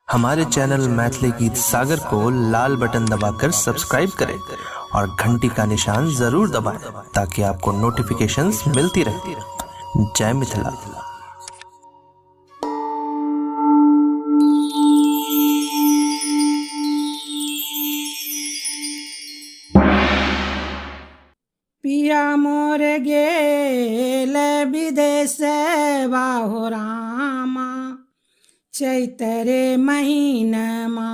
हमारे चैनल मैथिली गीत सागर को लाल बटन दबाकर सब्सक्राइब करें और घंटी का निशान जरूर दबाएं ताकि आपको नोटिफिकेशंस मिलती रहे। जय मिथिला। पिया मोर गेल विदेश बाहो रामा, चैतरे महीनमा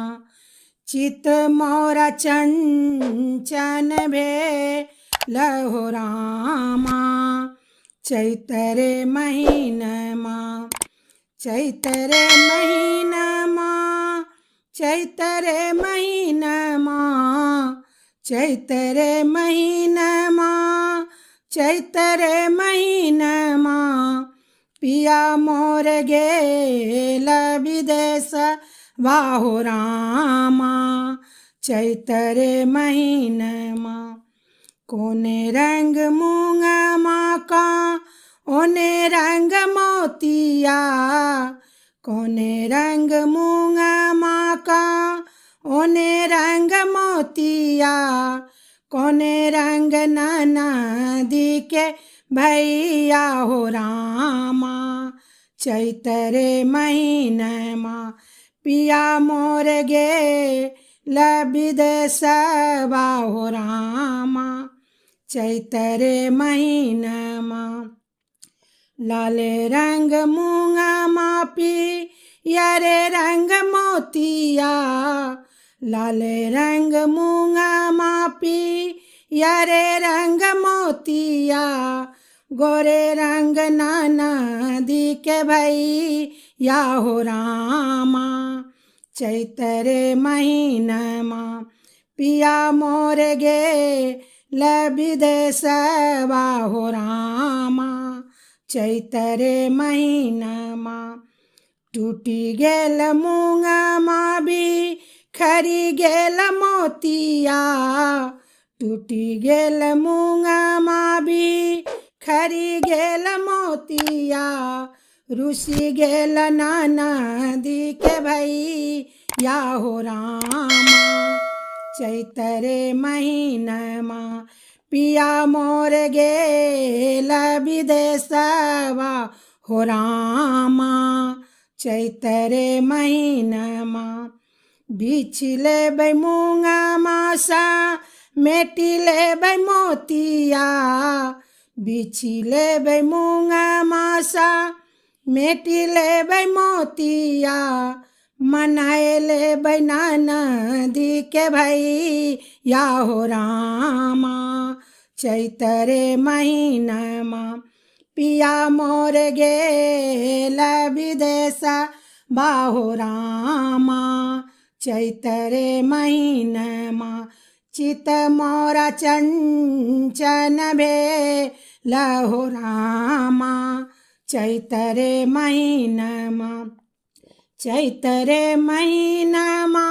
चित मोरा चंचन भेल हो रामा। चैतरे महीनमा चैतरे महीनमा चैतरे महीनमा चैतरे महीनमा चैतरे महीनमा पिया मोर गेल विदेश बाहो रामा। चैतरे महीनमा कोने रंग मूंगमा का ओने रंग मोतिया, कोने रंग मूंगमा का ओने रंग मोतिया, कोने रंग ननदी के भैया हो रामा। चैतरे महीनमा पिया मोर गेल विदेश बाहो रामा। चैतरे महीनमा लाले रंग मूंगमा पियरे रंग मोतिया, लाले रंग मूंगमा पियरे रंग मोतिया, गोरे रंग ननदी के भैया हो रामा। चैतरे महीनमा पिया मोर गेल विदेश बाहो रामा। चैतरे महीनमा टूटी गेल मूंगमा बिखरी गेल मोतिया, टूटी गेल मूंगमा बिखरी गेल मोतिया, रुसी गेल ननदी के भैया हो रामा। चैतरे महीनमा पिया मोर गेल विदेश बाहो रामा। चैतरे महीनमा बिछ लेबै मूंगमा सा मेटी लेबै मोतिया, बिछ लेबै मूंगमा सा मेटी लेबै मोतिया, मनाए लेबै ननदी के भैया हो रामा। चैतरे महीनमा पिया मोर गेल विदेश बाहो रामा। चैतरे महीनमा चित मोरा चंचन भेल हो रामा। चैतरे महीनमा चैतरे महीनमा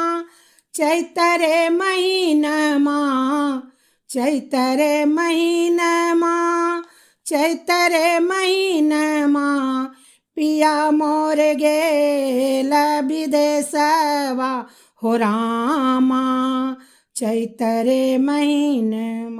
चैतरे महीनमा चैतरे महीनमा चैतरे महीनमा पिया मोर गेल विदेश बाहो रामा। चैतरे महीनमा।